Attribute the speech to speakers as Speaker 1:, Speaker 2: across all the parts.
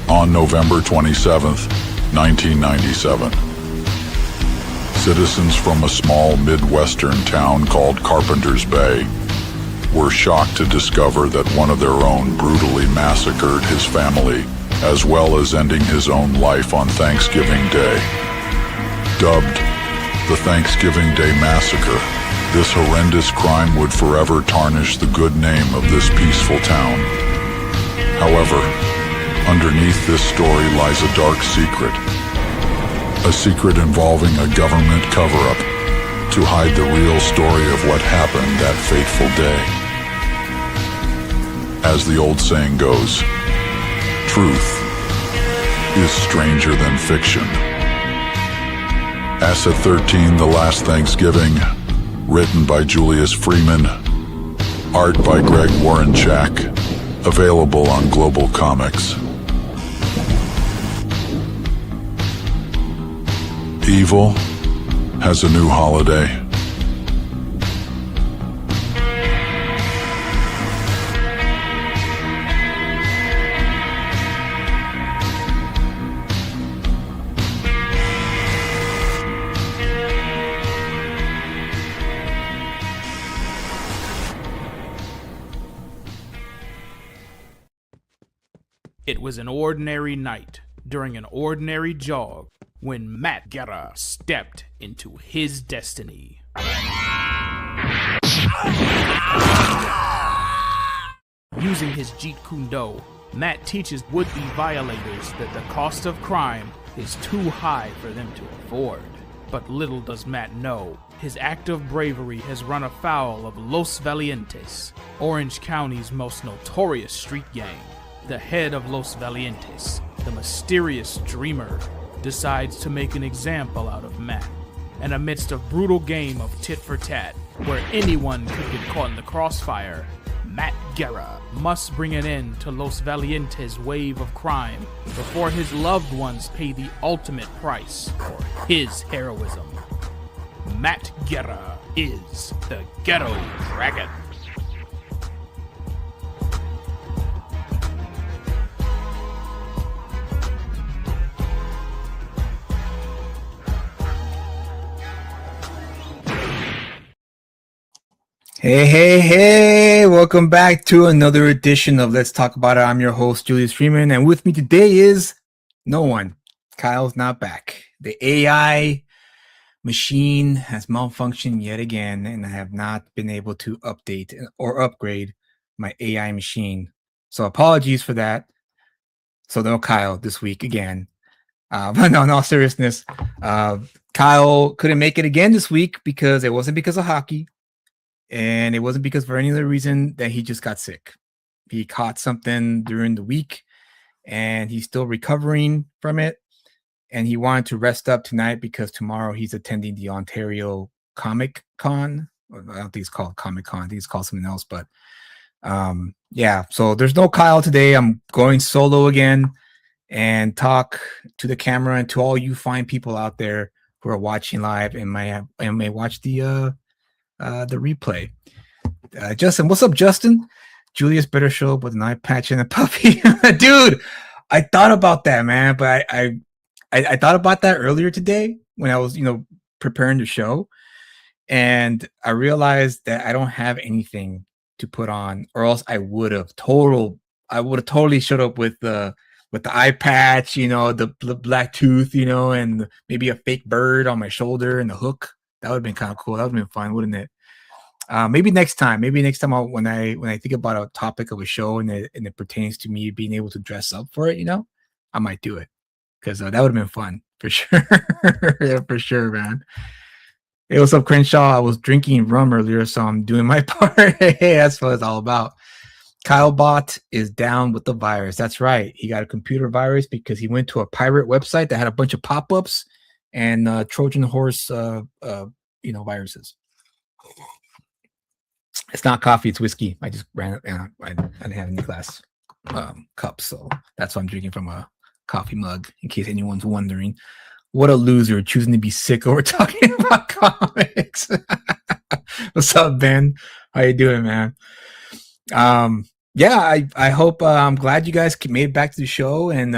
Speaker 1: On November 27th, 1997, citizens from a small Midwestern town called Carpenter's Bay were shocked to discover that one of their own brutally massacred his family, as well as ending his own life on Thanksgiving Day. Dubbed the Thanksgiving Day Massacre, this horrendous crime would forever tarnish the good name of this peaceful town. However, underneath this story lies a dark secret. A secret involving a government cover-up to hide the real story of what happened that fateful day. As the old saying goes, truth is stranger than fiction. Asset 13, The Last Thanksgiving, written by Julius Freeman, art by Greg Warrenchak, available on Global Comics. Evil has a new holiday.
Speaker 2: It was an ordinary night during an ordinary jog when Matt Guerra stepped into his destiny. Using his Jeet Kune Do, Matt teaches would-be violators that the cost of crime is too high for them to afford. But little does Matt know, his act of bravery has run afoul of Los Valientes, Orange County's most notorious street gang. The head of Los Valientes, the mysterious dreamer, decides to make an example out of Matt. And amidst a brutal game of tit for tat, where anyone could get caught in the crossfire, Matt Guerra must bring an end to Los Valientes' wave of crime before his loved ones pay the ultimate price for his heroism. Matt Guerra is the Ghetto Dragon.
Speaker 3: Hey, welcome back to another edition of Let's Talk About It. I'm your host, Julius Freeman, and with me today is no one. Kyle's not back. The AI machine has malfunctioned yet again, and I have not been able to update or upgrade my AI machine. So apologies for that. So no Kyle this week again. But no, in all seriousness, Kyle couldn't make it again this week because it wasn't because of hockey. And it wasn't because for any other reason that he just got sick. He caught something during the week and he's still recovering from it. And he wanted to rest up tonight because tomorrow he's attending the Ontario Comic Con. I don't think it's called Comic Con. I think it's called something else. But yeah, so there's no Kyle today. I'm going solo again and talk to the camera and to all you fine people out there who are watching live and may watch the replay. Justin, what's up, Justin? Julius better show up with an eye patch and a puppy. Dude, I thought about that, man, but I thought about that earlier today when I was, preparing the show, and I realized that I don't have anything to put on, or else I would have totally showed up with the eye patch, the black tooth, and maybe a fake bird on my shoulder and the hook. That would have been kind of cool. That would have been fun, wouldn't it? Maybe next time. When I think about a topic of a show and it pertains to me being able to dress up for it, I might do it because that would have been fun for sure. Yeah, for sure, man. Hey, what's up, Crenshaw? I was drinking rum earlier, so I'm doing my part. Hey, that's what it's all about. Kyle Bot is down with the virus. That's right. He got a computer virus because he went to a pirate website that had a bunch of pop-ups and Trojan horse, viruses. It's not coffee, it's whiskey. I just ran it. I didn't have any glass cups, so that's why I'm drinking from a coffee mug, in case anyone's wondering. What a loser, choosing to be sick over talking about comics. What's up, Ben? How you doing, man? Yeah, I hope I'm glad you guys made it back to the show and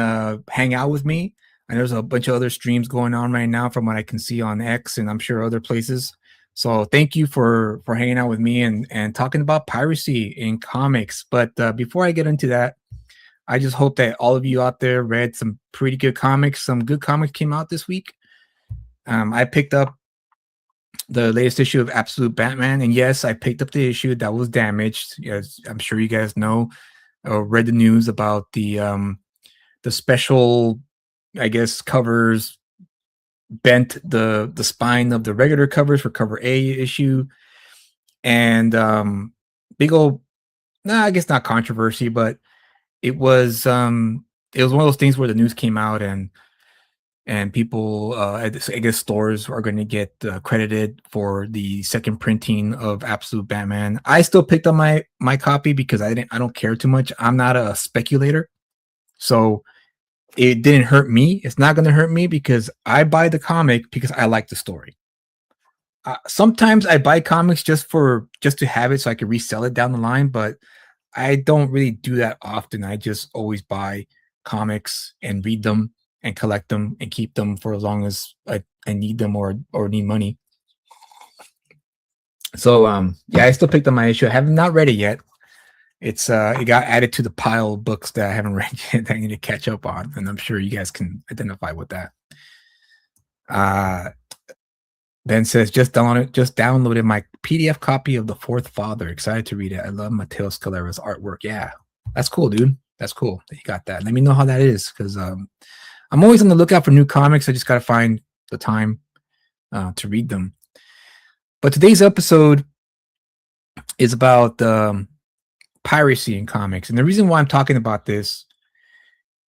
Speaker 3: hang out with me. And there's a bunch of other streams going on right now from what I can see on X and I'm sure other places. So thank you for hanging out with me and talking about piracy in comics. But before I get into that, I just hope that all of you out there read some pretty good comics. Some good comics came out this week. I picked up the latest issue of Absolute Batman, and yes, I picked up the issue that was damaged. Yes, I'm sure you guys know or read the news about the special, I guess, covers bent the spine of the regular covers for cover A issue, and big old, nah, I guess not controversy, but it was one of those things where the news came out and people I guess stores are going to get credited for the second printing of Absolute Batman. I still picked up my copy because I don't care too much. I'm not a speculator, so it didn't hurt me. It's not going to hurt me because I buy the comic because I like the story. Sometimes I buy comics just to have it so I can resell it down the line, but I don't really do that often. I just always buy comics and read them and collect them and keep them for as long as I need them or need money. So yeah, I still picked up my issue. I have not read it yet. It got added to the pile of books that I haven't read yet that I need to catch up on, and I'm sure you guys can identify with that. Ben says just downloaded my PDF copy of The Fourth Father. Excited to read it. I love Mateo Scalera's artwork. Yeah, that's cool, dude. That's cool that you got that. Let me know how that is because I'm always on the lookout for new comics. I just got to find the time to read them. But today's episode is about piracy in comics. And the reason why I'm talking about this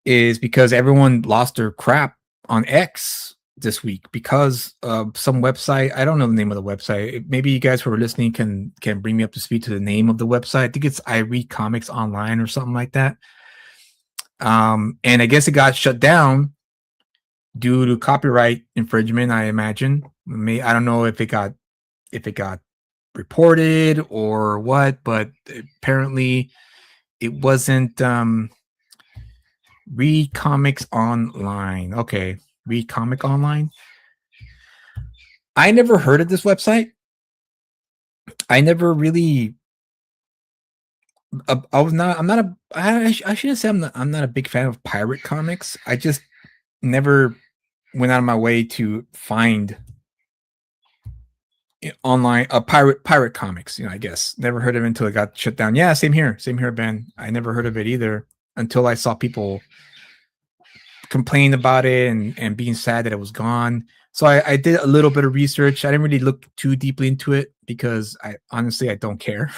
Speaker 3: is because everyone lost their crap on X this week because of some website. I don't know the name of the website. Maybe you guys who are listening can bring me up to speed to the name of the website. I think it's I Read Comics Online or something like that. And I guess it got shut down due to copyright infringement, I imagine. I don't know if it got reported or what, but apparently it wasn't Read Comics Online. Okay, Read Comic Online. I never heard of this website. I never really I shouldn't say I'm not a big fan of pirate comics. I just never went out of my way to find online pirate comics, I guess. Never heard of it until it got shut down. Yeah, same here, Ben. I never heard of it either until I saw people complain about it and being sad that it was gone. So I did a little bit of research. I didn't really look too deeply into it because I don't care.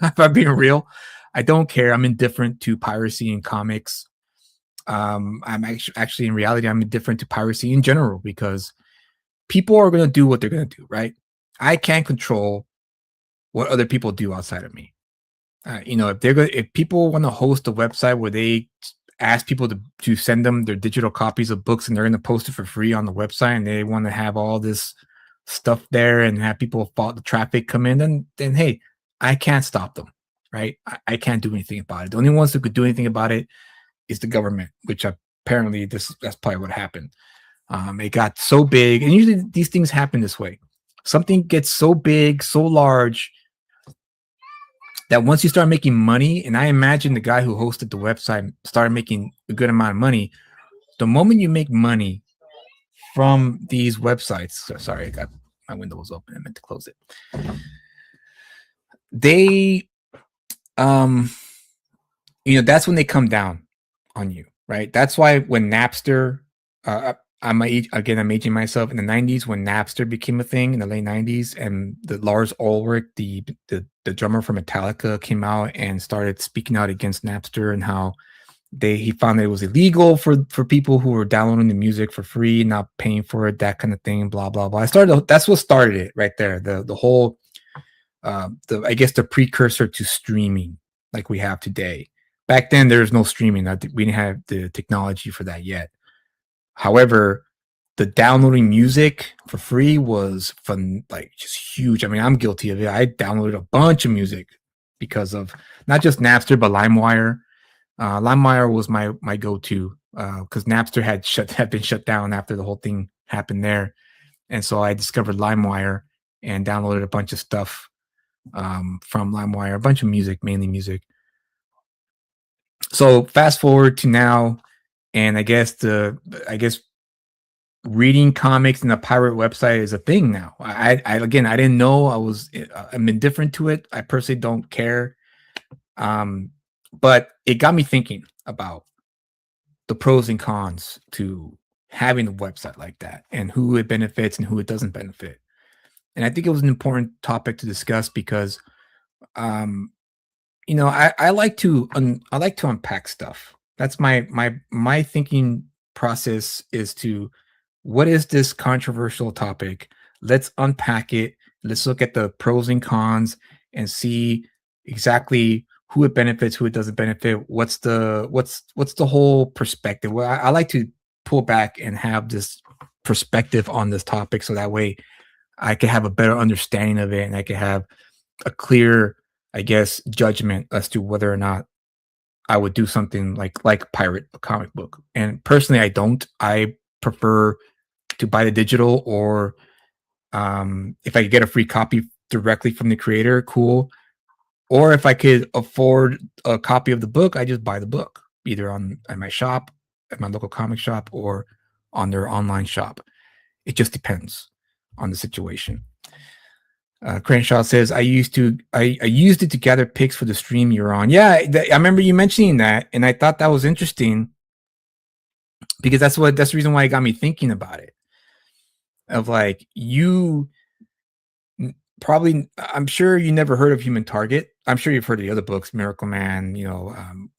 Speaker 3: If I'm being real, I don't care. I'm indifferent to piracy in comics. I'm actually in reality, I'm indifferent to piracy in general because people are going to do what they're going to do, right? I can't control what other people do outside of me. If people want to host a website where they ask people to send them their digital copies of books and they're going to post it for free on the website and they want to have all this stuff there and have people follow the traffic come in, then hey, I can't stop them, right? I can't do anything about it. The only ones who could do anything about it is the government, which apparently that's probably what happened. It got so big, and usually these things happen this way. Something gets so big, so large, that once you start making money, and I imagine the guy who hosted the website started making a good amount of money. The moment you make money from these websites, sorry, I got my window was open. I meant to close it. They, that's when they come down on you, right? That's why when Napster, I'm aging myself in the 90s when Napster became a thing in the late 90s, and the Lars Ulrich, the drummer from Metallica, came out and started speaking out against Napster and how he found that it was illegal for people who were downloading the music for free, not paying for it, that kind of thing, blah blah blah. That's what started it right there. The whole I guess the precursor to streaming like we have today. Back then there was no streaming. We didn't have the technology for that yet. However, the downloading music for free was fun, like just huge. I mean, I'm guilty of it. I downloaded a bunch of music because of not just Napster but LimeWire. LimeWire was my go-to because Napster had been shut down after the whole thing happened there, and so I discovered LimeWire and downloaded a bunch of stuff from LimeWire, a bunch of music, mainly music. So fast forward to now, and I guess reading comics in a pirate website is a thing now. I didn't know. I'm indifferent to it. I personally don't care. But it got me thinking about the pros and cons to having a website like that and who it benefits and who it doesn't benefit. And I think it was an important topic to discuss because I like to unpack stuff. That's my thinking process is to what is this controversial topic? Let's unpack it. Let's look at the pros and cons and see exactly who it benefits, who it doesn't benefit. What's the whole perspective? Well, I like to pull back and have this perspective on this topic so that way I can have a better understanding of it and I can have a clear, I guess, judgment as to whether or not I would do something like pirate a comic book. And personally, I don't. I prefer to buy the digital, or if I could get a free copy directly from the creator, cool. Or if I could afford a copy of the book, I just buy the book either at my shop, at my local comic shop, or on their online shop. It just depends on the situation. Crenshaw says, I used it to gather pics for the stream you're on. Yeah, I remember you mentioning that, and I thought that was interesting because that's the reason why it got me thinking about it. Of like, you probably, I'm sure you never heard of Human Target. I'm sure you've heard of the other books, Miracle Man,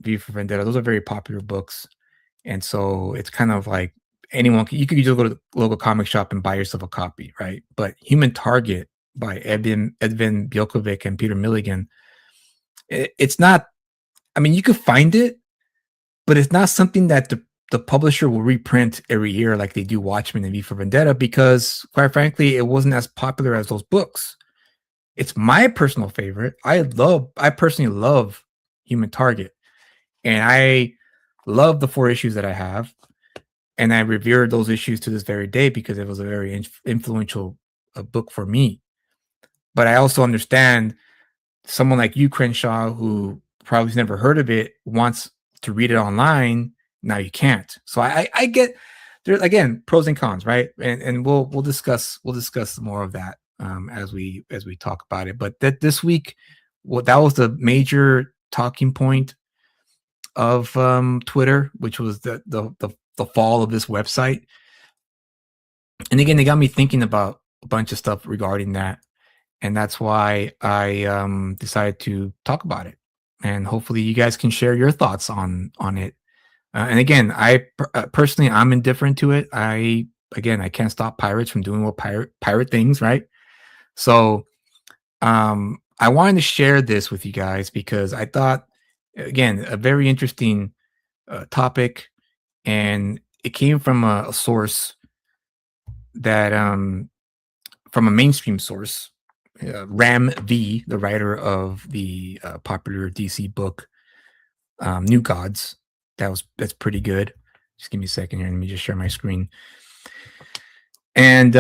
Speaker 3: V for Vendetta. Those are very popular books, and so it's kind of like you could just go to the local comic shop and buy yourself a copy, right? But Human Target by Edvin Bjelkovic and Peter Milligan, it's not. I mean, you could find it, but it's not something that the publisher will reprint every year like they do Watchmen and V for Vendetta, because quite frankly, it wasn't as popular as those books. It's my personal favorite. I personally love Human Target, and I love the 4 issues that I have, and I revere those issues to this very day because it was a very influential book for me. But I also understand someone like you, Crenshaw, who probably has never heard of it, wants to read it online. Now you can't. So I get there again, pros and cons, right? And we'll discuss more of that as we talk about it. But this week, that was the major talking point of Twitter, which was the fall of this website. And again, it got me thinking about a bunch of stuff regarding that. And that's why I decided to talk about it. And hopefully you guys can share your thoughts on it. And again, I personally, I'm indifferent to it. I can't stop pirates from doing what pirate things, right? So I wanted to share this with you guys because I thought, again, a very interesting topic. And it came from a source that, from a mainstream source. Ram V, the writer of the popular DC book New Gods. That's pretty good. Just give me a second here. Let me just share my screen. And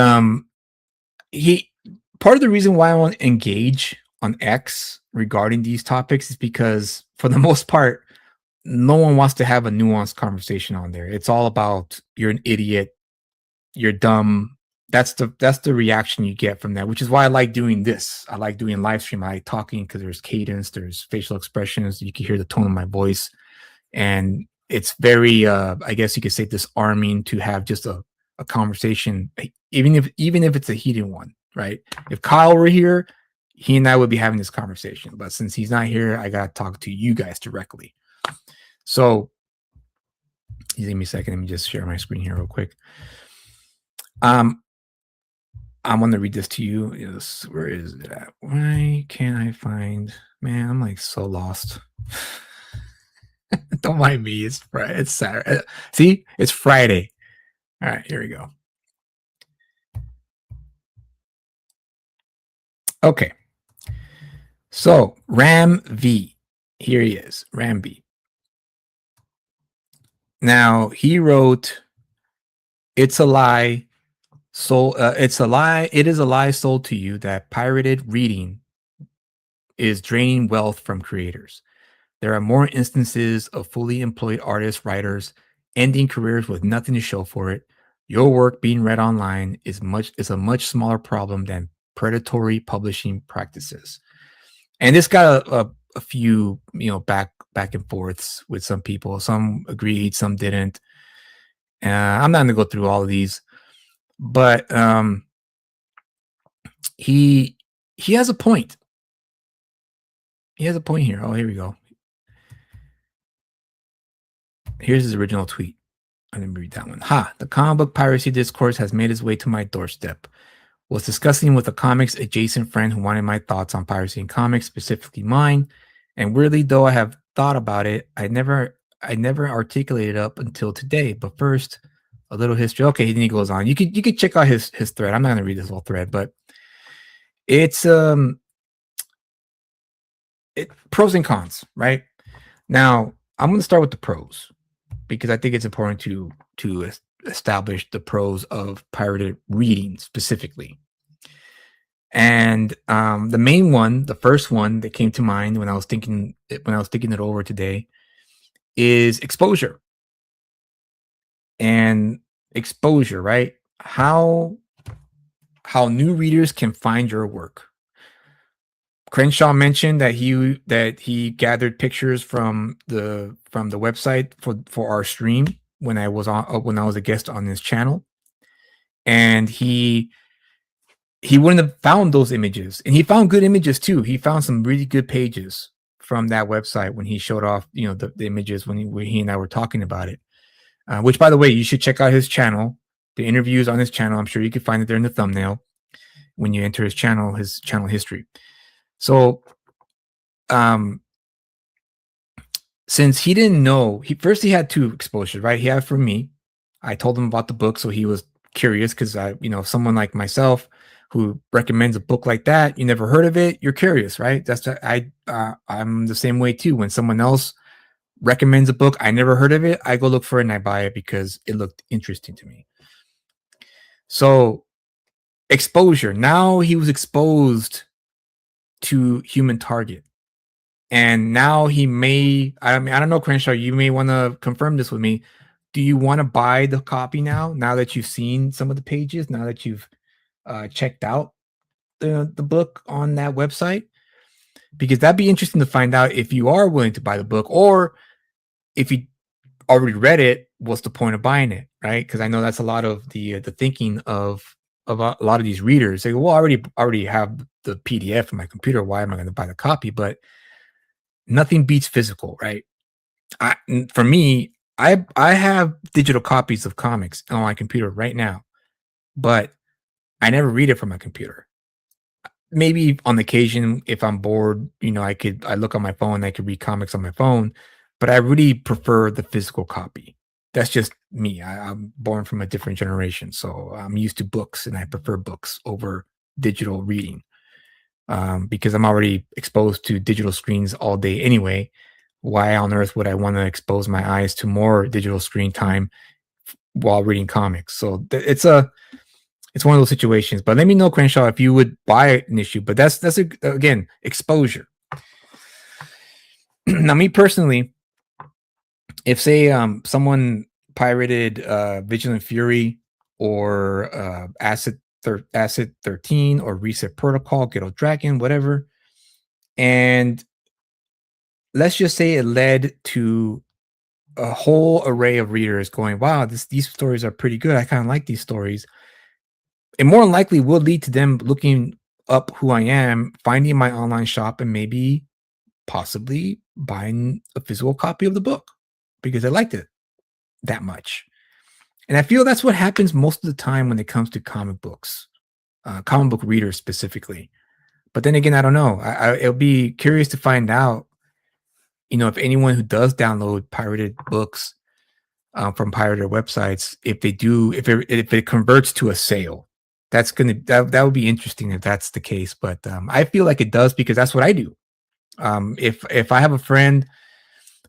Speaker 3: part of the reason why I want to engage on X regarding these topics is because for the most part, no one wants to have a nuanced conversation on there. It's all about you're an idiot, you're dumb. That's the reaction you get from that, which is why I like doing this. I like doing live stream. I like talking because there's cadence, there's facial expressions. You can hear the tone of my voice, and it's very, I guess you could say, disarming to have just a conversation, even if it's a heated one, right? If Kyle were here, he and I would be having this conversation, but since he's not here, I gotta talk to you guys directly. So, give me a second. Let me just share my screen here real quick. I'm going to read this to you. Where is it at? Why can't I find? Man, I'm like so lost. Don't mind me. It's Friday. It's Saturday. See, it's Friday. All right, here we go. Okay. So Ram V, here he is, Ram V. Now he wrote, "It's a lie, it's a lie. It is a lie sold to you that pirated reading is draining wealth from creators. There are more instances of fully employed artists, writers, ending careers with nothing to show for it. Your work being read online is a much smaller problem than predatory publishing practices." And this got a few, back and forths with some people. Some agreed, some didn't. I'm not gonna go through all of these, but he he has a point. He has a point here. Oh, here we go. Here's his original tweet. I didn't read that one. The comic book piracy discourse has made its way to my doorstep. Was discussing with a comics adjacent friend who wanted my thoughts on piracy in comics, specifically mine. And weirdly, though I have thought about it, I never articulated it up until today. But first, a little history. Okay, then he goes on. You could check out his thread. I'm not gonna read this whole thread, but it's pros and cons, right? Now, I'm gonna start with the pros because I think it's important to establish the pros of pirated reading specifically. And the main one, the first one that came to mind when I was thinking it over today, is exposure. And exposure, right? How new readers can find your work. Crenshaw mentioned that he gathered pictures from the website for our stream when I was a guest on this channel, and he wouldn't have found those images, and he found good images too. He found some really good pages from that website when he showed off, the images when he and I were talking about it. Which, by the way, you should check out his channel. The interviews on his channel, I'm sure you can find it there in the thumbnail when you enter his channel history. So, since he didn't know, he had two exposures, right? He had from me. I told him about the book, so he was curious because someone like myself who recommends a book like that, you never heard of it, you're curious, right? I'm the same way too. When someone else recommends a book, I never heard of it, I go look for it and I buy it because it looked interesting to me. So exposure. Now he was exposed to Human Target. And now he may, I don't know, Crenshaw, you may want to confirm this with me. Do you want to buy the copy now that you've seen some of the pages, now that you've checked out the book on that website? Because that'd be interesting to find out if you are willing to buy the book, or if you already read it, what's the point of buying it, right? Because I know that's a lot of the thinking of a lot of these readers. They go, well, I already have the PDF on my computer. Why am I going to buy the copy? But nothing beats physical, right? For me, I have digital copies of comics on my computer right now, but I never read it from my computer. Maybe on occasion, if I'm bored, I look on my phone, I could read comics on my phone, but I really prefer the physical copy. That's just me. I'm born from a different generation, so I'm used to books, and I prefer books over digital reading. Because I'm already exposed to digital screens all day anyway. Why on earth would I want to expose my eyes to more digital screen time while reading comics? So it's one of those situations. But let me know, Crenshaw, if you would buy an issue. But that's again, exposure. Now, me personally, if say someone pirated Vigilant Fury or Acid 13 or Reset Protocol, Ghetto Dragon, whatever, and let's just say it led to a whole array of readers going, wow, these stories are pretty good. I kind of like these stories. It more than likely will lead to them looking up who I am, finding my online shop, and maybe possibly buying a physical copy of the book because I liked it that much. And I feel that's what happens most of the time when it comes to comic books, comic book readers specifically. But then again, I don't know. It'll be curious to find out, if anyone who does download pirated books from pirated websites, if it converts to a sale. That would be interesting if that's the case. But I feel like it does because that's what I do. If I have a friend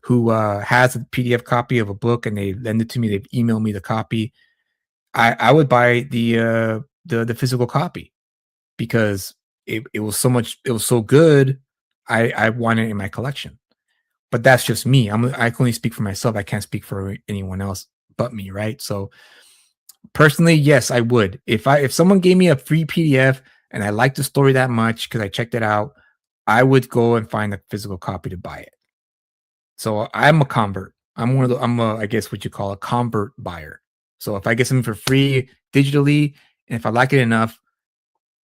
Speaker 3: who has a PDF copy of a book and they lend it to me, they've emailed me the copy, I would buy the physical copy because it was so good. I want it in my collection. But that's just me. I can only speak for myself. I can't speak for anyone else but me, right? So personally, yes, I would. If someone gave me a free PDF and I liked the story that much because I checked it out, I would go and find a physical copy to buy it. So I'm a convert. I guess what you call a convert buyer. So if I get something for free digitally, and if I like it enough,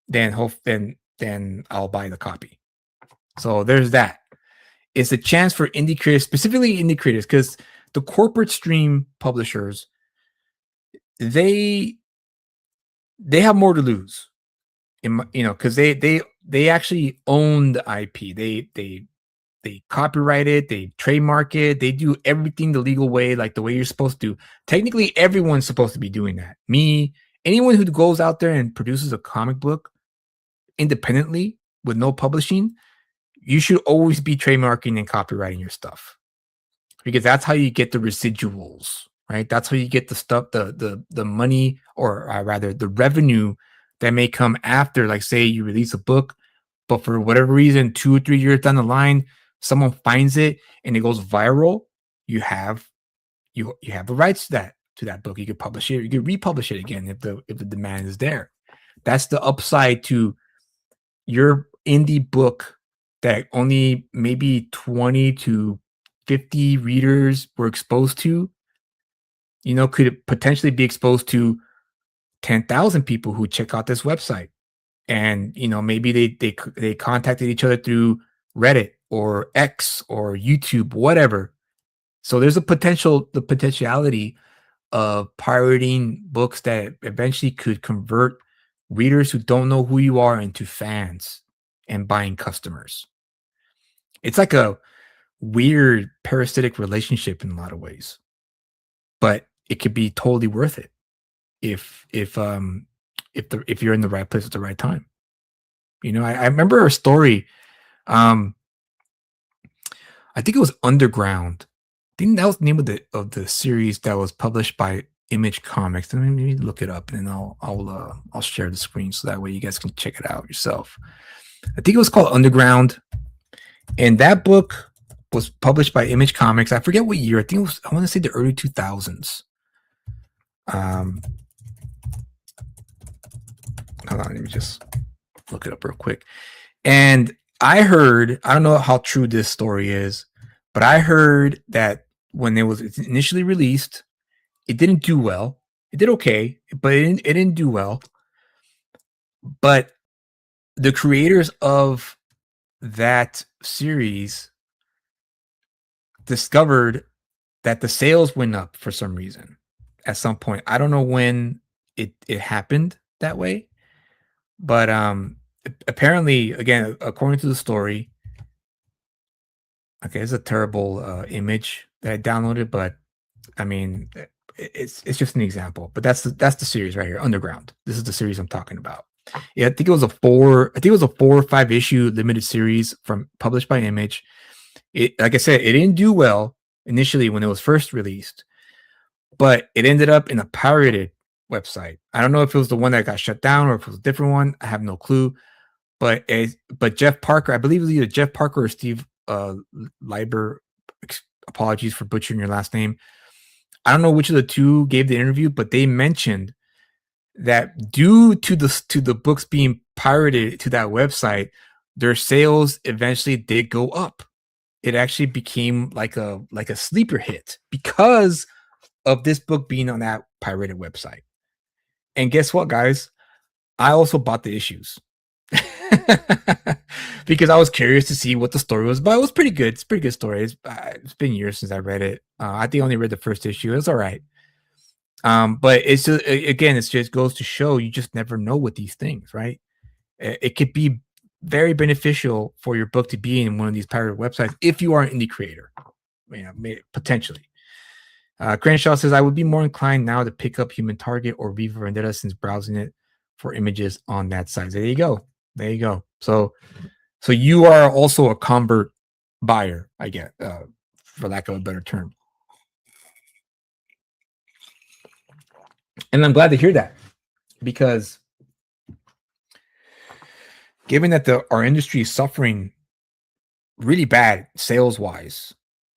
Speaker 3: then I'll buy the copy. So there's that. It's a chance for indie creators, specifically indie creators, because the corporate stream publishers, they have more to lose. Because they actually own the IP. They copyright it, they trademark it, they do everything the legal way, like the way you're supposed to. Technically, everyone's supposed to be doing that. Anyone who goes out there and produces a comic book independently with no publishing, you should always be trademarking and copyrighting your stuff, because that's how you get the residuals, right? That's how you get the stuff, the money, or rather the revenue that may come after. Like, say you release a book, but for whatever reason, 2 or 3 years down the line, someone finds it and it goes viral. You have the rights to that book. You could publish it, you could republish it again if the demand is there. That's the upside to your indie book that only maybe 20 to 50 readers were exposed to, could potentially be exposed to 10,000 people who check out this website. And, maybe they contacted each other through Reddit or X or YouTube, whatever. So there's the potentiality of pirating books that eventually could convert readers who don't know who you are into fans and buying customers. It's like a weird parasitic relationship in a lot of ways, but it could be totally worth it if you're in the right place at the right time. I remember a story. I think it was Underground. I think that was the name of the series that was published by Image Comics. Let me look it up, and then I'll share the screen so that way you guys can check it out yourself. I think it was called Underground, and that book was published by Image Comics. I forget what year. I want to say the early 2000s. Hold on, let me just look it up real quick. And I don't know how true this story is, but I heard that when it was initially released, it didn't do well. It did okay, but it didn't do well. But the creators of that series discovered that the sales went up for some reason at some point. I don't know when it happened that way, but apparently, again, according to the story, okay, it's a terrible image that I downloaded, but I mean, it's just an example. But that's the series right here, Underground. This is the series I'm talking about. Yeah, I think it was a 4 or 5 issue limited series published by Image. Like I said, it didn't do well initially when it was first released, but it ended up in a pirated website. I don't know if it was the one that got shut down or if it was a different one. I have no clue. But Jeff Parker, I believe it was either Jeff Parker or Steve Leiber. Apologies for butchering your last name. I don't know which of the two gave the interview, but they mentioned that due to the books being pirated to that website, their sales eventually did go up. It actually became like a sleeper hit because of this book being on that pirated website. And guess what, guys? I also bought the issues because I was curious to see what the story was. But it was pretty good. It's a pretty good story. It's been years since I read it. I think I only read the first issue. It's all right. But it's just, again, it just goes to show you just never know with these things, right? It could be very beneficial for your book to be in one of these pirated websites if you are an indie creator, potentially. Crenshaw says, I would be more inclined now to pick up Human Target or Viva Vendetta since browsing it for images on that site. There you go. So you are also a convert buyer, I get, for lack of a better term. And I'm glad to hear that, because given that our industry is suffering really bad sales wise,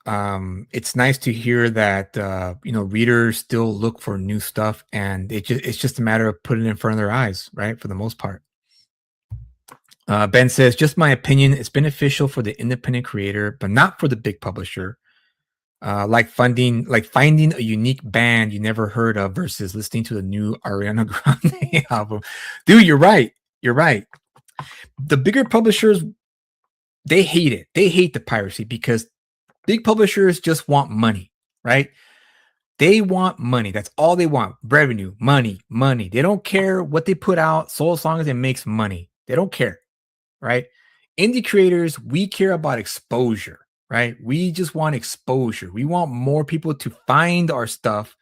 Speaker 3: it's nice to hear that readers still look for new stuff, and it's just a matter of putting it in front of their eyes, right? For the most part. Ben says, just my opinion, it's beneficial for the independent creator, but not for the big publisher. Like finding a unique band you never heard of versus listening to the new Ariana Grande album. Dude, you're right. You're right. The bigger publishers, they hate it. They hate the piracy because big publishers just want money, right? They want money. That's all they want. Revenue, money, money. They don't care what they put out, so as long as it makes money. They don't care, right? Indie creators, we care about exposure, right? We just want exposure. We want more people to find our stuff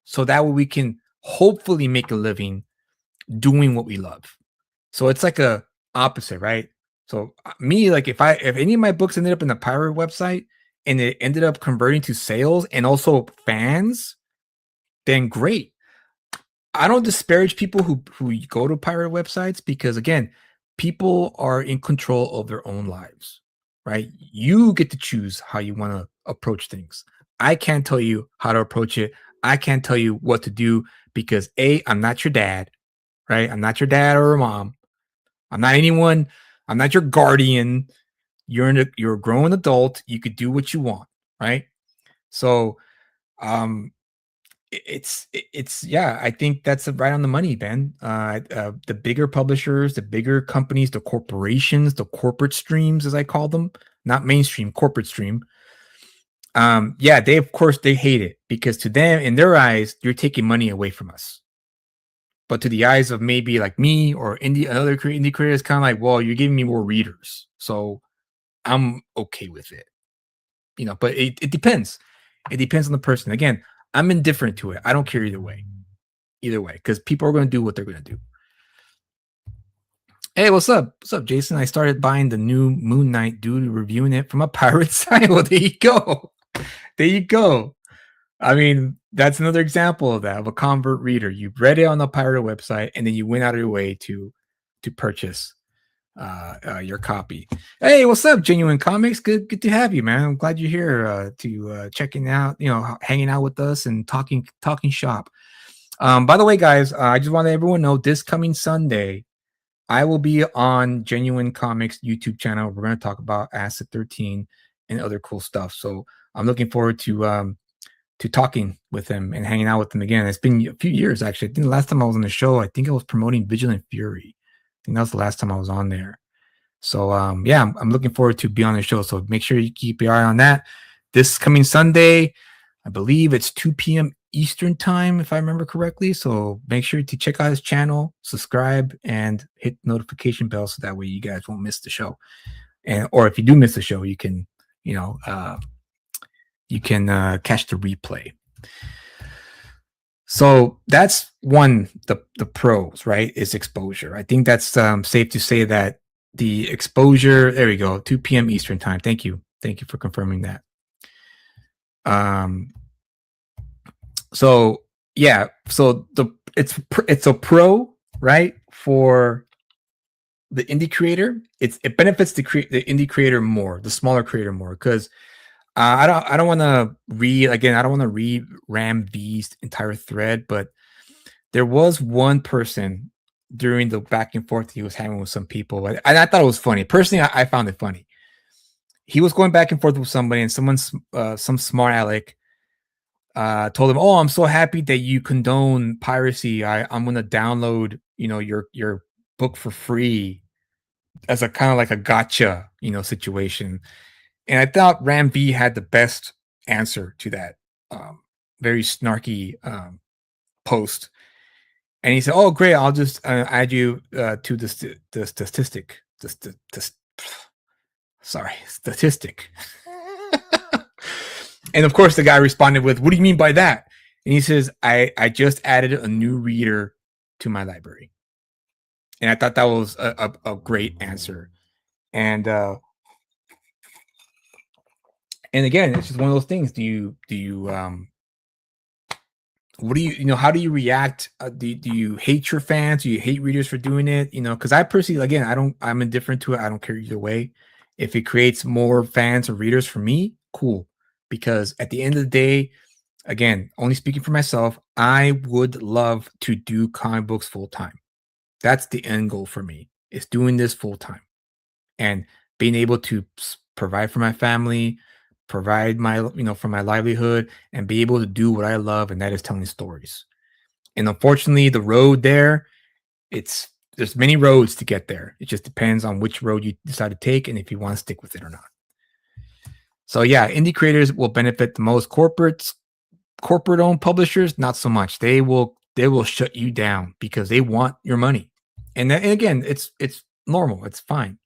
Speaker 3: so that way we can hopefully make a living doing what we love. So it's like a opposite, right? So me, like if any of my books ended up in the pirate website and it ended up converting to sales and also fans, then great. I don't disparage people who go to pirate websites, because again, people are in control of their own lives, right? You get to choose how you want to approach things. I can't tell you how to approach it. I can't tell you what to do because I'm not your dad, right? I'm not your dad or mom. I'm not anyone. I'm not your guardian. You're a grown adult. You could do what you want, right? So, it's yeah, I think that's right on the money, Ben. The bigger publishers, the bigger companies, the corporations, the corporate streams, as I call them, not mainstream, corporate stream. Yeah, they of course they hate it because to them, in their eyes, you're taking money away from us. But to the eyes of maybe like me or another indie creators, kind of like, well, you're giving me more readers, so I'm okay with it, But it depends. It depends on the person. Again, I'm indifferent to it. I don't care either way, because people are going to do what they're going to do. Hey, what's up? What's up, Jason? I started buying the new Moon Knight, dude, reviewing it from a pirate site. Well, there you go. There you go. I mean, that's another example of that, of a convert reader. You read it on the pirate website, and then you went out of your way to purchase your copy. Hey, what's up, Genuine Comics? Good to have you, man. I'm glad you're here to checking out, hanging out with us and talking shop. By the way, guys, I just want to let everyone know this coming Sunday, I will be on Genuine Comics YouTube channel. We're going to talk about Acid 13 and other cool stuff. So I'm looking forward to talking with him and hanging out with him again. It's been a few years, actually. I think the last time I was on the show, I think I was promoting Vigilant Fury. I think that was the last time I was on there. So yeah, I'm looking forward to be on the show. So make sure you keep your eye on that. This coming Sunday, I believe it's 2 p.m. Eastern time, if I remember correctly. So make sure to check out his channel, subscribe, and hit the notification bell so that way you guys won't miss the show. Or if you do miss the show, you can, catch the replay. So that's one, the pros, right, is exposure. I think that's safe to say that the exposure, there we go, 2 p.m. Eastern time. Thank you for confirming that. So yeah, so it's a pro, right, for the indie creator. It benefits the indie creator more, the smaller creator more, because I don't want to read Ram V's entire thread, but there was one person during the back and forth he was having with some people, and I thought it was funny. Personally, I found it funny. He was going back and forth with somebody, and some smart aleck told him, "Oh, I'm so happy that you condone piracy. I'm gonna download, your book for free," as a kind of like a gotcha, situation. And I thought Ram V had the best answer to that very snarky post. And he said, "Oh, great! I'll just add you to the statistic. Statistic." And of course, the guy responded with, "What do you mean by that?" And he says, "I just added a new reader to my library." And I thought that was a great answer. And And again, it's just one of those things. What do you know, how do you react? Do you hate your fans? Do you hate readers for doing it? Because I personally, again, I'm indifferent to it. I don't care either way. If it creates more fans or readers for me, cool. Because at the end of the day, again, only speaking for myself, I would love to do comic books full time. That's the end goal for me, is doing this full time and being able to provide for my family, provide for my livelihood, and be able to do what I love, and that is telling stories. And unfortunately, the road there, there's many roads to get there. It just depends on which road you decide to take and if you want to stick with it or not. So yeah, indie creators will benefit the most. Corporate owned publishers, not so much. They will shut you down because they want your money. And again, it's normal. It's fine,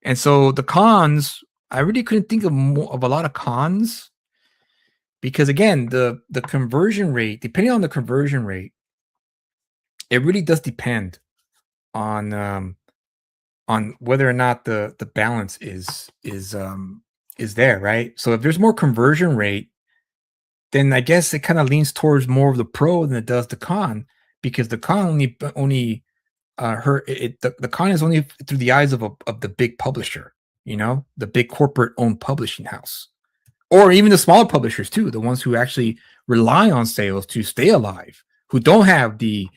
Speaker 3: And so the cons, I really couldn't think of a lot of cons, because again, the conversion rate, depending on the conversion rate, it really does depend on whether or not the balance is there, right? So if there's more conversion rate, then I guess it kind of leans towards more of the pro than it does the con, because the con only the con is only through the eyes of the big publisher, the big corporate owned publishing house, or even the smaller publishers too, the ones who actually rely on sales to stay alive, who don't have the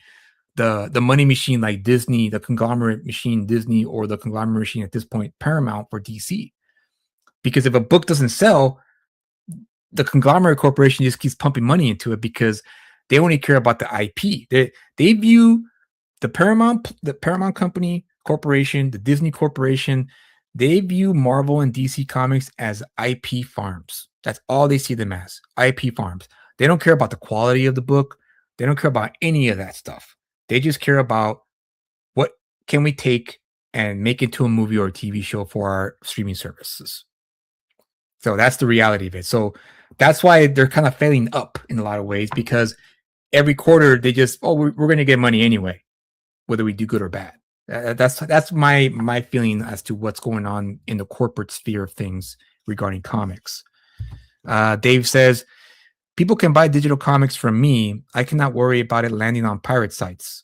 Speaker 3: money machine like Disney, the conglomerate machine Disney, or the conglomerate machine at this point Paramount for DC. Because if a book doesn't sell, the conglomerate corporation just keeps pumping money into it because they only care about the IP. They view the Paramount company corporation, the Disney corporation, they view Marvel and DC Comics as IP farms. That's all they see them as, IP farms. They don't care about the quality of the book. They don't care about any of that stuff. They just care about what can we take and make it to a movie or a TV show for our streaming services. So that's the reality of it. So that's why they're kind of failing up in a lot of ways, because every quarter they just, we're going to get money anyway, whether we do good or bad. That's my feeling as to what's going on in the corporate sphere of things regarding comics. Dave says, people can buy digital comics from me. I cannot worry about it landing on pirate sites.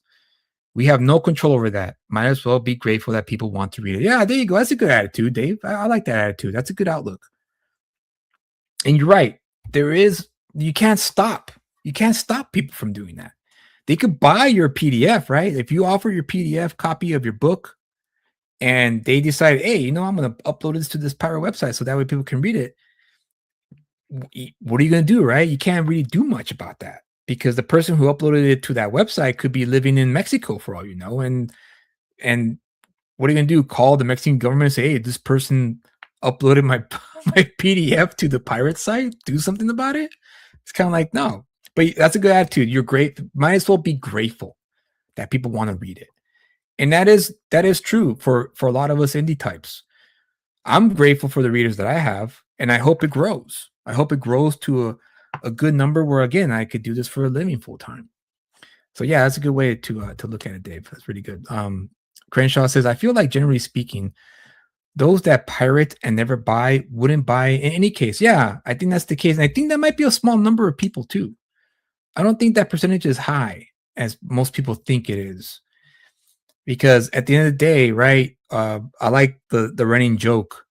Speaker 3: We have no control over that. Might as well be grateful that people want to read it. Yeah, there you go. That's a good attitude, Dave. I like that attitude. That's a good outlook. And you're right. You can't stop people from doing that. They could buy your PDF, right? If you offer your PDF copy of your book and they decide, hey, I'm going to upload this to this pirate website so that way people can read it. What are you going to do, right? You can't really do much about that, because the person who uploaded it to that website could be living in Mexico for all you know. And what are you going to do? Call the Mexican government and say, hey, this person uploaded my PDF to the pirate site? Do something about it? It's kind of like, no. But that's a good attitude. You're great. Might as well be grateful that people want to read it. And that is true for a lot of us indie types. I'm grateful for the readers that I have, and I hope it grows. I hope it grows to a good number where, again, I could do this for a living full time. So yeah, that's a good way to look at it, Dave. That's pretty good. Crenshaw says, I feel like generally speaking, those that pirate and never buy wouldn't buy in any case. Yeah, I think that's the case. And I think that might be a small number of people too. I don't think that percentage is high as most people think it is. Because at the end of the day, right, I like the running joke.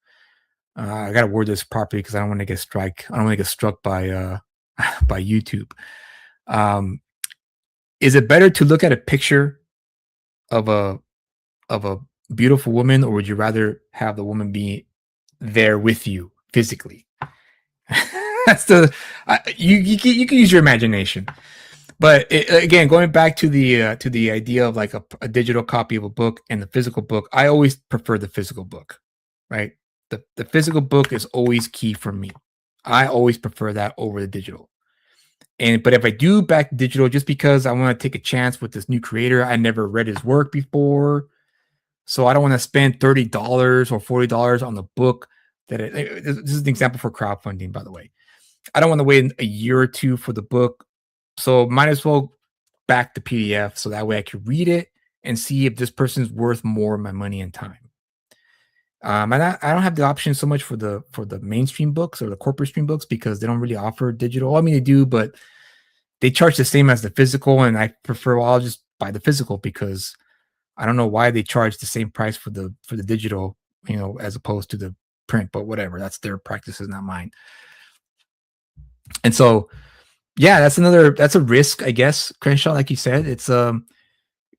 Speaker 3: I got to word this properly because I don't want to get struck by by YouTube. Is it better to look at a picture of a beautiful woman, or would you rather have the woman be there with you physically? That's you can use your imagination. But again, going back to the idea of like a digital copy of a book and the physical book, I always prefer the physical book, right? The physical book is always key for me. I always prefer that over the digital. But if I do back digital, just because I want to take a chance with this new creator, I never read his work before, so I don't want to spend $30 or $40 on the book. This is an example for crowdfunding, by the way. I don't want to wait a year or two for the book. So might as well back the PDF so that way I can read it and see if this person's worth more of my money and time. I don't have the option so much for the mainstream books or the corporate stream books because they don't really offer digital. I mean, they do, but they charge the same as the physical, and I prefer. Well, I'll just buy the physical because I don't know why they charge the same price for the digital, as opposed to the print. But whatever, that's their practices, not mine. And so, yeah, that's a risk, I guess, Crenshaw. Like you said, it's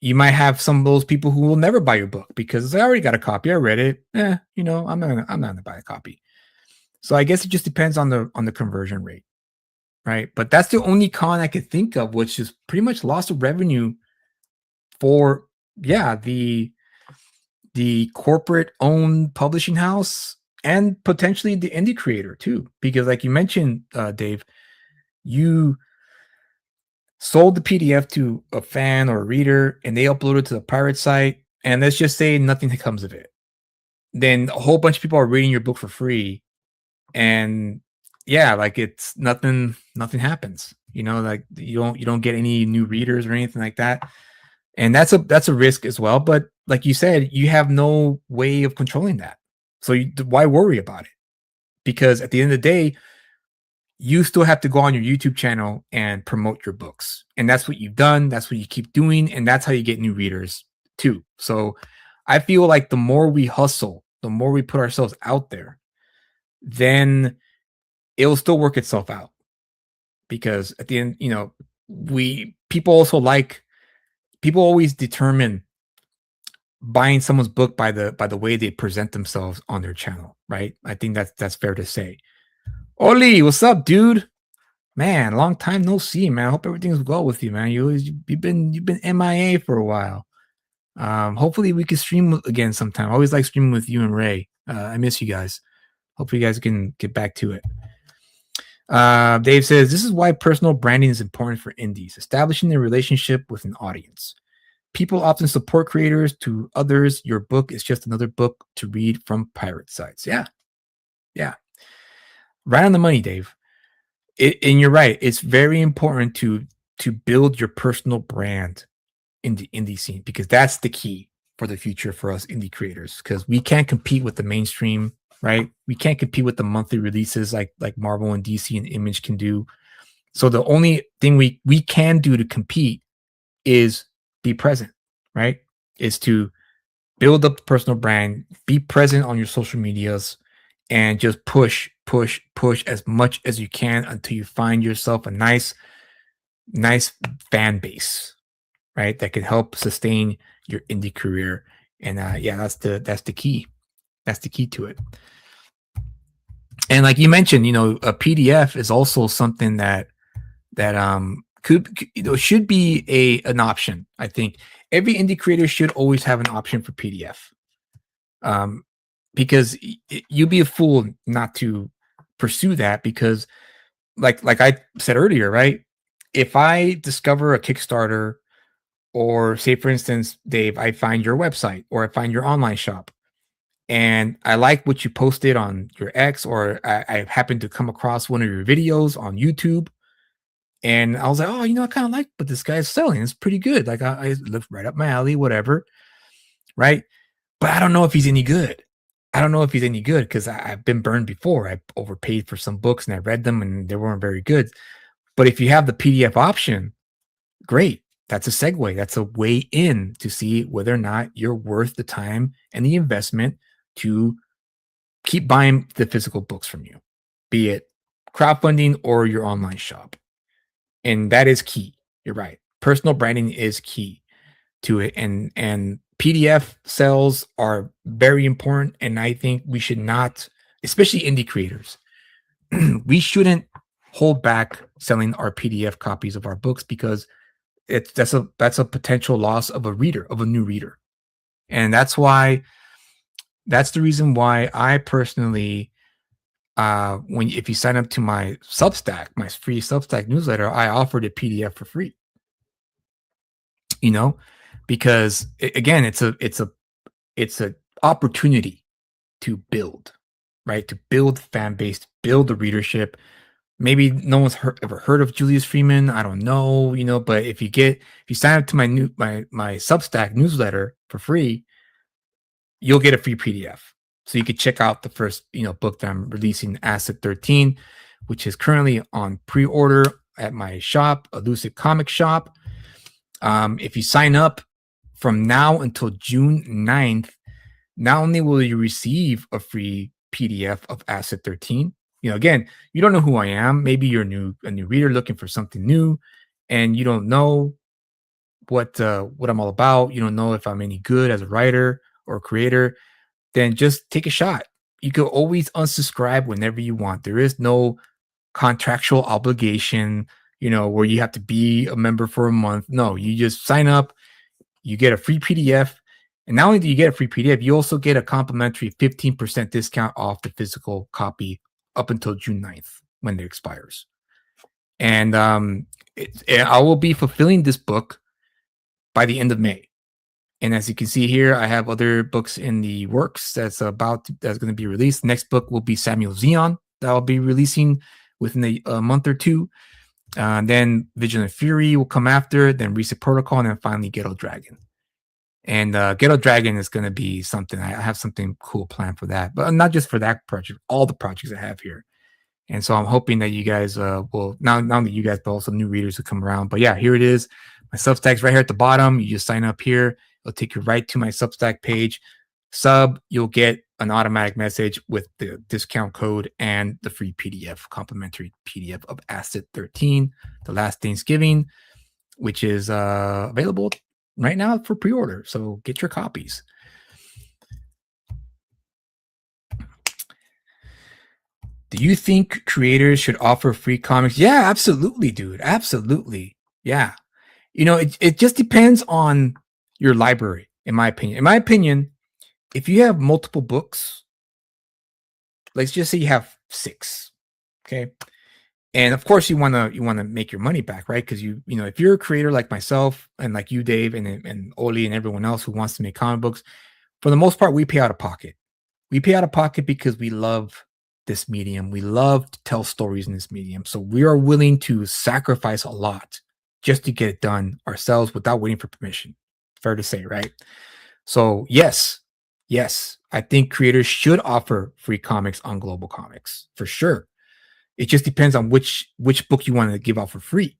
Speaker 3: you might have some of those people who will never buy your book because I already got a copy. I read it. I'm not gonna buy a copy. So I guess it just depends on the conversion rate, right? But that's the only con I could think of, which is pretty much loss of revenue for the corporate owned publishing house and potentially the indie creator too. Because like you mentioned, Dave, you sold the PDF to a fan or a reader and they upload it to the pirate site, and let's just say nothing comes of it. Then a whole bunch of people are reading your book for free, and yeah, like it's nothing happens. Like you don't get any new readers or anything like that. And that's a risk as well. But like you said, you have no way of controlling that. So why worry about it? Because at the end of the day, you still have to go on your YouTube channel and promote your books. And that's what you've done. That's what you keep doing. And that's how you get new readers too. So I feel like the more we hustle, the more we put ourselves out there, then it'll still work itself out. Because at the end, people always determine buying someone's book by the way they present themselves on their channel, right? I think that's fair to say. Oli, what's up, dude? Man, long time no see, man. I hope everything's well with you, man. You've been MIA for a while. Hopefully we can stream again sometime. I always like streaming with you and Ray. I miss you guys. Hopefully you guys can get back to it. Dave says, this is why personal branding is important for indies, establishing a relationship with an audience. People often support creators. To others, your book is just another book to read from pirate sites. Yeah. Right on the money, Dave. And you're right. It's very important to build your personal brand in the indie scene, because that's the key for the future for us indie creators, because we can't compete with the mainstream, right? We can't compete with the monthly releases like Marvel and DC and Image can do. So the only thing we can do to compete is be present, right? Is to build up the personal brand, be present on your social medias, and just push as much as you can until you find yourself a nice fan base, right? That can help sustain your indie career. And that's the key. That's the key to it. And like you mentioned, a PDF is also something that should be an option. I think every indie creator should always have an option for PDF. Because you'd be a fool not to pursue that, because like I said earlier, right? If I discover a Kickstarter, or say for instance, Dave, I find your website or I find your online shop and I like what you posted on your X, or I happen to come across one of your videos on YouTube, and I was like, oh, I kind of like what this guy's selling. It's pretty good. Like I looked right up my alley, whatever. Right. But I don't know if he's any good. Because I've been burned before. I overpaid for some books and I read them and they weren't very good. But if you have the PDF option, great. That's a segue. That's a way in to see whether or not you're worth the time and the investment to keep buying the physical books from you, be it crowdfunding or your online shop. And that is key. You're right. Personal branding is key to it. And PDF sales are very important. And I think we should not, especially indie creators, we shouldn't hold back selling our PDF copies of our books, because that's a potential loss of a new reader. And that's the reason why I personally, if you sign up to my Substack, my free Substack newsletter, I offered a PDF for free. Because again, it's a opportunity to build, right? To build fan base, to build the readership. Maybe no one's ever heard of Julius Freeman. I don't know, but if you sign up to my Substack newsletter for free, you'll get a free PDF. So you could check out the first, book that I'm releasing, Asset 13, which is currently on pre-order at my shop, Elusive Comic Shop. If you sign up from now until June 9th, not only will you receive a free PDF of Asset 13, again, you don't know who I am. Maybe you're a new reader looking for something new, and you don't know what I'm all about. You don't know if I'm any good as a writer or creator. Then just take a shot. You can always unsubscribe whenever you want. There is no contractual obligation, where you have to be a member for a month. No, you just sign up, you get a free PDF. And not only do you get a free PDF, you also get a complimentary 15% discount off the physical copy up until June 9th when it expires. And I will be fulfilling this book by the end of May. And as you can see here, I have other books in the works that's going to be released. Next book will be Samuel Zeon that I'll be releasing within a month or two. Then Vigilant Fury will come after, then Reset Protocol, and then finally Ghetto Dragon. And Ghetto Dragon is going to be something. I have something cool planned for that, but not just for that project, all the projects I have here. And so I'm hoping that you guys will, not only you guys, but also new readers will come around. But yeah, here it is. My Substack's right here at the bottom. You just sign up here. It'll take you right to my Substack page. You'll get an automatic message with the discount code and the free PDF, complimentary PDF of Asset 13, The Last Thanksgiving, which is available right now for pre-order. So get your copies. Do you think creators should offer free comics? Yeah, absolutely, dude. Absolutely. Yeah. It just depends on your library, in my opinion. In my opinion, if you have multiple books, let's just say you have 6, okay? And of course you want to make your money back, right? Because if you're a creator like myself and like you, Dave, and Oli and everyone else who wants to make comic books, for the most part, we pay out of pocket. We pay out of pocket because we love this medium. We love to tell stories in this medium. So we are willing to sacrifice a lot just to get it done ourselves without waiting for permission. Fair to say, right? So yes, I think creators should offer free comics on Global Comics for sure. It just depends on which book you want to give out for free.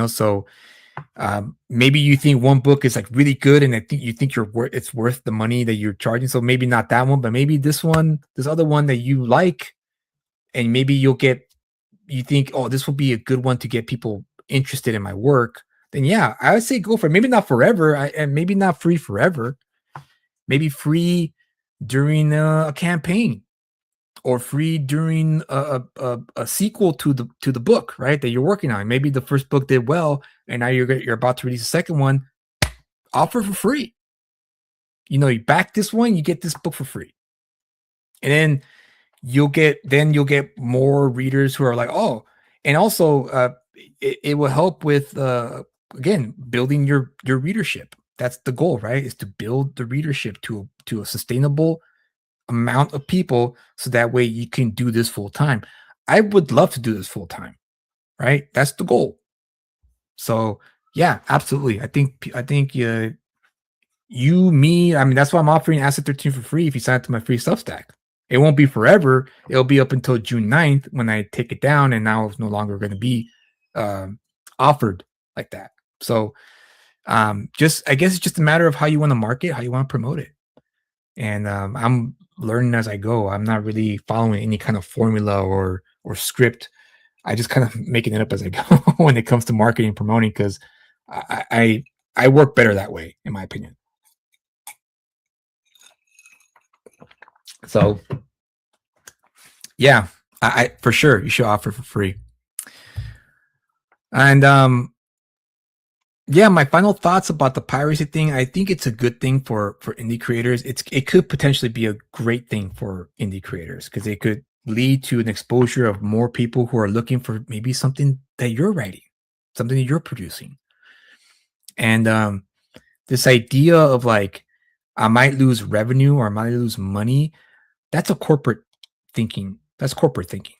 Speaker 3: So maybe you think one book is like really good, and you think it's worth the money that you're charging. So maybe not that one, but maybe this other one that you like, and maybe you think, oh, this will be a good one to get people interested in my work. Then yeah, I would say go for it. Maybe not forever, and maybe not free forever. Maybe free during a campaign, or free during a sequel to the book, right, that you're working on. Maybe the first book did well, and now you're about to release a second one. Offer for free. You back this one, you get this book for free, and then you'll get more readers who are like, oh, and also it will help with again building your readership. That's the goal, right? Is to build the readership to a sustainable amount of people, so that way you can do this full time. I would love to do this full time, right? That's the goal. So yeah, absolutely. I think me. I mean, that's why I'm offering Asset 13 for free if you sign up to my free Substack. It won't be forever. It'll be up until June 9th when I take it down, and now it's no longer going to be offered like that. So I guess it's just a matter of how you want to market, how you want to promote it. And I'm learning as I go. I'm not really following any kind of formula or script. I just kind of making it up as I go when it comes to marketing and promoting, because I work better that way, in my opinion. So yeah, I for sure you should offer for free. And yeah, my final thoughts about the piracy thing. I think it's a good thing for indie creators. It could potentially be a great thing for indie creators, because it could lead to an exposure of more people who are looking for maybe something that you're writing, something that you're producing. And this idea of like, I might lose revenue or I might lose money, that's a corporate thinking. That's corporate thinking,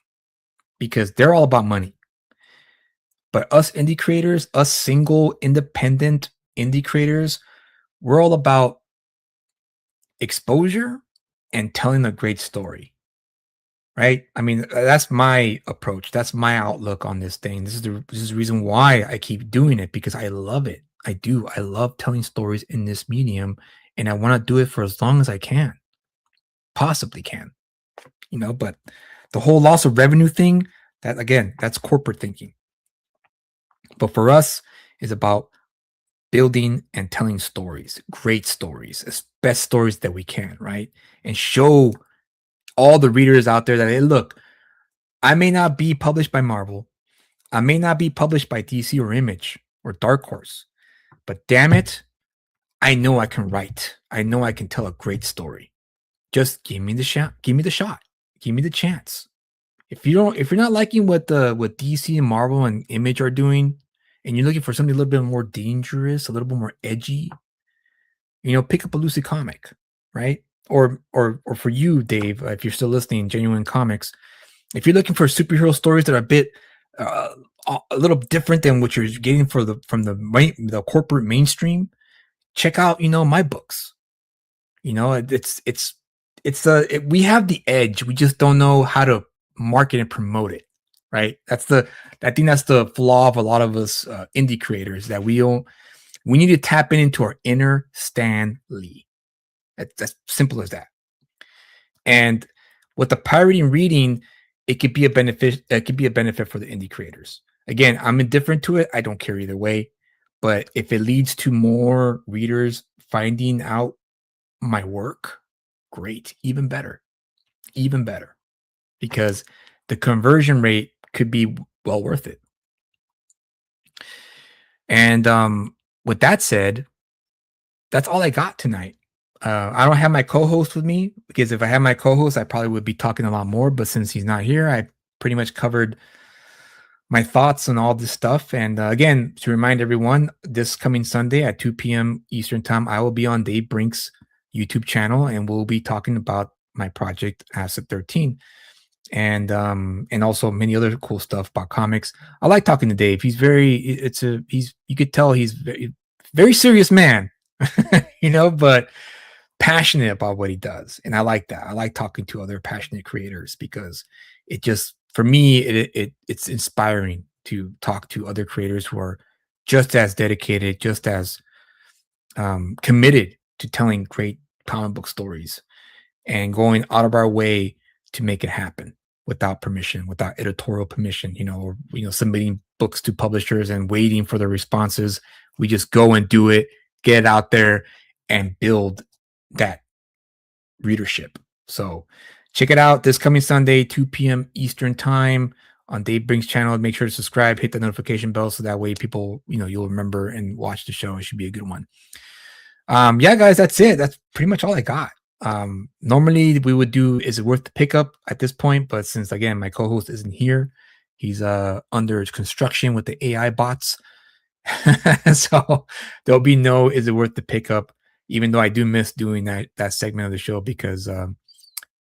Speaker 3: because they're all about money. But us indie creators, us single independent indie creators, we're all about exposure and telling a great story. Right? I mean, that's my approach. That's my outlook on this thing. This is the reason why I keep doing it, because I love it. I do. I love telling stories in this medium, and I want to do it for as long as I can, possibly can. But the whole loss of revenue thing, that again, that's corporate thinking. But for us, is about building and telling stories, great stories, as best stories that we can, right? And show all the readers out there that, hey, look, I may not be published by Marvel. I may not be published by DC or Image or Dark Horse, but damn it, I know I can write. I know I can tell a great story. Just give me the shot. Give me the shot. Give me the chance. If you're not liking what DC and Marvel and Image are doing, and you're looking for something a little bit more dangerous, a little bit more edgy, pick up a Lucy comic, right? Or for you, Dave, if you're still listening, Genuine Comics. If you're looking for superhero stories that are a bit a little different than what you're getting from the corporate mainstream, check out my books. We have the edge. We just don't know how to market and promote it, right? I think that's the flaw of a lot of us indie creators, that we need to tap into our inner Stan Lee. That's simple as that. And with the pirating reading, it could be a benefit. It could be a benefit for the indie creators. Again, I'm indifferent to it. I don't care either way. But if it leads to more readers finding out my work, great, even better, because the conversion rate could be well worth it. And with that said, that's all I got tonight. I don't have my co-host with me, because if I had my co-host, I probably would be talking a lot more. But since he's not here, I pretty much covered my thoughts on all this stuff. And again, to remind everyone, this coming Sunday at 2 p.m. Eastern time, I will be on Dave Brink's YouTube channel, and we'll be talking about my project Asset 13, and also many other cool stuff about comics. I like talking to Dave. He's you could tell he's very, very serious man, but passionate about what he does. And I like that. I like talking to other passionate creators, because it just, for me, it's inspiring to talk to other creators who are just as dedicated, just as committed to telling great comic book stories, and going out of our way to make it happen without permission, without editorial permission, or submitting books to publishers and waiting for their responses. We just go and do it, get it out there, and build that readership. So check it out this coming Sunday, 2 p.m. Eastern time on Dave Brink's channel. Make sure to subscribe, hit the notification bell, so that way people, you'll remember and watch the show. It should be a good one. Yeah, guys, that's it. That's pretty much all I got. Normally we would do Is It Worth the Pickup at this point, but since, again, my co-host isn't here, he's under construction with the AI bots. So there'll be no Is It Worth the Pickup, even though I do miss doing that segment of the show, because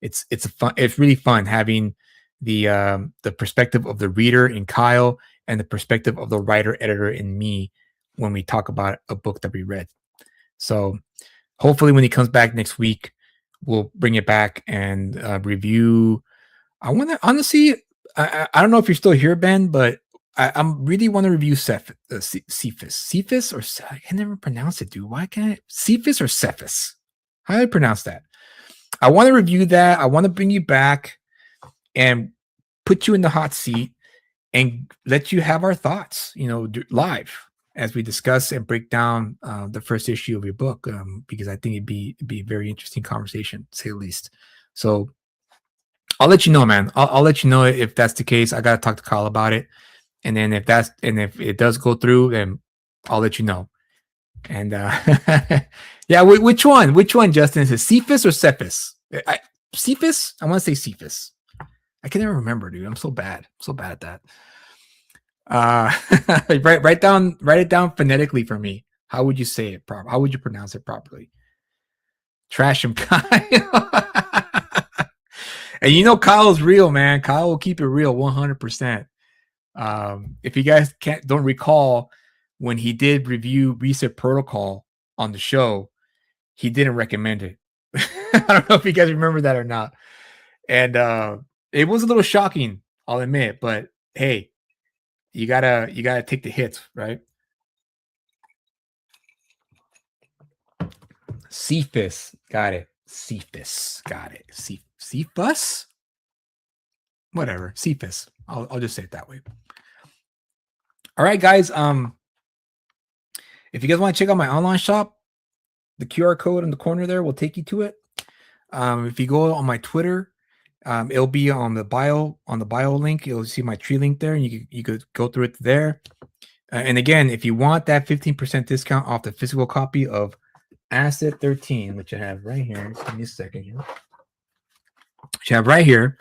Speaker 3: it's really fun having the perspective of the reader in Kyle, and the perspective of the writer editor in me when we talk about a book that we read. So hopefully when he comes back next week, we'll bring it back and review. I want to, honestly, I don't know if you're still here, Ben, but I really want to review Cephas, or I can never pronounce it, dude. Why can't I? Cephas or Cephas? How do I pronounce that? I want to review that. I want to bring you back and put you in the hot seat and let you have our thoughts, live, as we discuss and break down the first issue of your book, because I think it'd be a very interesting conversation, to say the least. So I'll let you know, man. I'll let you know if that's the case. I gotta talk to Kyle about it, and then if it does go through, then I'll let you know. And yeah, which one, Justin? Is it Cephas or Cephas? Cephas? I want to say Cephas. I can never remember, dude. I'm so bad at that. Write it down phonetically for me. How would you say it properly? How would you pronounce it properly? Trash him, Kyle. And Kyle's real, man. Kyle will keep it real 100%. If you guys don't recall, when he did review Reset Protocol on the show, he didn't recommend it. I don't know if you guys remember that or not. And it was a little shocking, I'll admit, but hey, you gotta take the hits, right? Cephas, got it. Cephas, got it. Cephas, whatever. Cephas. I'll just say it that way. All right, guys. If you guys want to check out my online shop, the QR code in the corner there will take you to it. If you go on my Twitter, it'll be on the bio link. You'll see my tree link there, and you could go through it there. And again, if you want that 15% discount off the physical copy of Asset 13, which I have right here, just give me a second here. Which I have right here.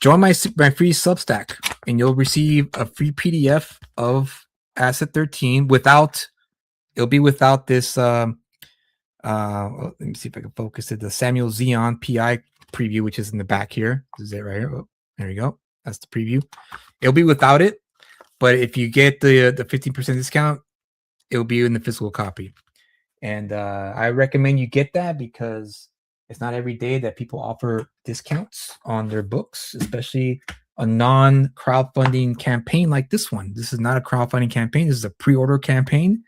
Speaker 3: Join my free Substack, and you'll receive a free PDF of Asset 13 it'll be without this. Let me see if I can focus it. The Samuel Zion PI preview, which is in the back here. This is it right here. Oh, there you go. That's the preview. It'll be without it, but if you get the 15% discount, it'll be in the physical copy. And I recommend you get that because it's not every day that people offer discounts on their books, especially a non-crowdfunding campaign like this one. This is not a crowdfunding campaign. This is a pre-order campaign.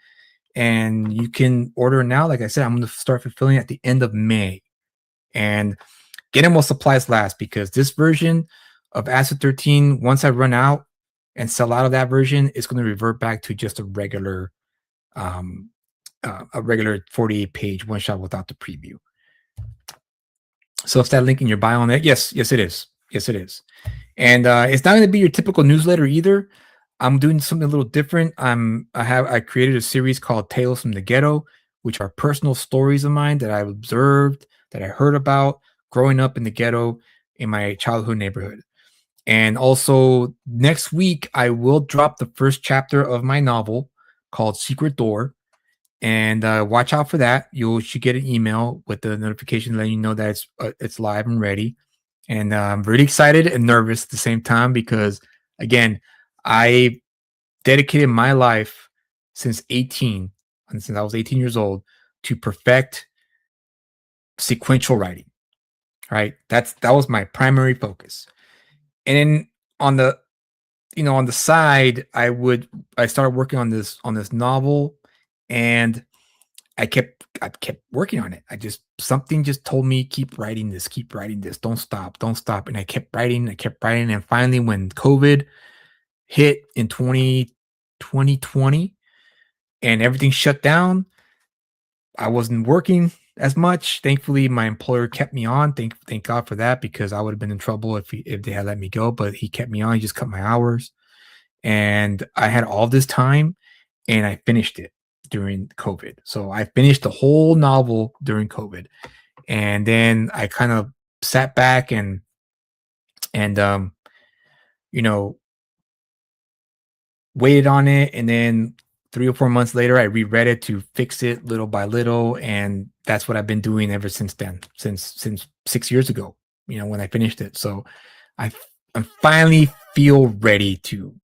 Speaker 3: And you can order now. Like I said, I'm going to start fulfilling at the end of May. And get them while supplies last, because this version of Asset 13, once I run out and sell out of that version, it's going to revert back to just a regular 48-page one shot without the preview. So it's that link in your bio on that. Yes, it is. Yes, it is. And it's not going to be your typical newsletter either. I'm doing something a little different. I created a series called Tales from the Ghetto, which are personal stories of mine that I've observed, that I heard about growing up in the ghetto in my childhood neighborhood. And also next week, I will drop the first chapter of my novel called Secret Door. And watch out for that. You should get an email with the notification letting you know that it's live and ready. And I'm really excited and nervous at the same time because, again, I dedicated my life since I was 18 years old, to perfect sequential writing. Right? That was my primary focus. And then on the side, I started working on this novel, and I kept working on it. Something just told me, keep writing this, don't stop. And I kept writing. And finally, when COVID hit in 2020 and everything shut down, I wasn't working as much. Thankfully, my employer kept me on. Thank God for that, because I would have been in trouble if they had let me go, but he kept me on. He just cut my hours. And I had all this time, and I finished it during COVID. So I finished the whole novel during COVID. And then I kind of sat back and waited on it. And then 3 or 4 months later, I reread it to fix it little by little. And that's what I've been doing ever since then, since 6 years ago, when I finished it. So I finally feel ready to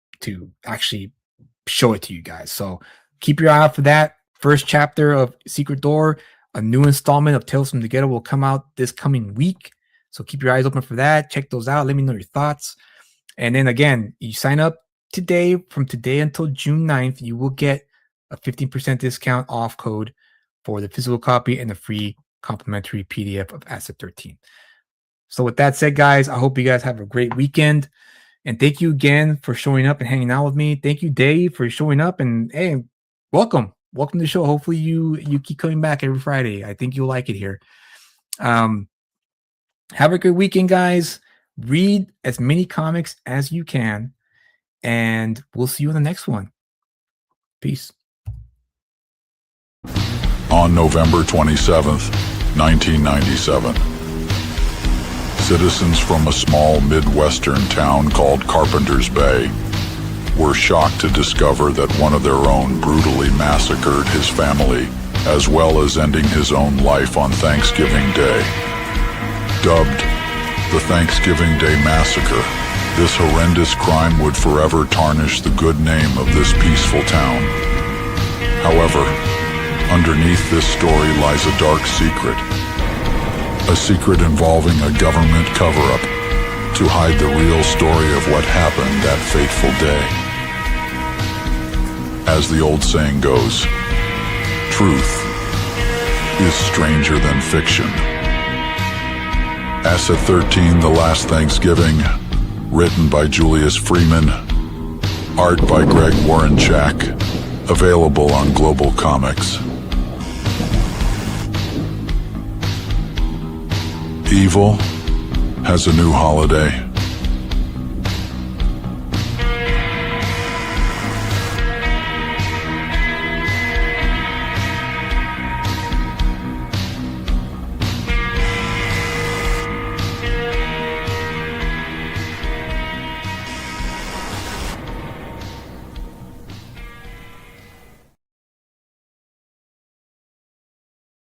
Speaker 3: actually show it to you guys. So keep your eye out for that. First chapter of Secret Door, a new installment of Tales from the Ghetto will come out this coming week. So keep your eyes open for that. Check those out. Let me know your thoughts. And then again, you sign up today, from today until June 9th, you will get a 15% discount off code for the physical copy and the free complimentary PDF of Asset 13. So with that said, guys, I hope you guys have a great weekend. And thank you again for showing up and hanging out with me. Thank you, Dave, for showing up. And hey, welcome to the show. Hopefully you keep coming back every Friday. I think you'll like it here. Have a good weekend, guys. Read as many comics as you can, and we'll see you in the next one. Peace.
Speaker 1: On November 27th, 1997, citizens from a small Midwestern town called Carpenter's Bay were shocked to discover that one of their own brutally massacred his family, as well as ending his own life on Thanksgiving Day. Dubbed the Thanksgiving Day Massacre, this horrendous crime would forever tarnish the good name of this peaceful town. However, underneath this story lies a dark secret. a secret involving a government cover-up to hide the real story of what happened that fateful day. As the old saying goes, truth is stranger than fiction. Asset 13, The Last Thanksgiving, written by Julius Freeman, art by Greg Warrenchak, available on Global Comics. Evil has a new holiday.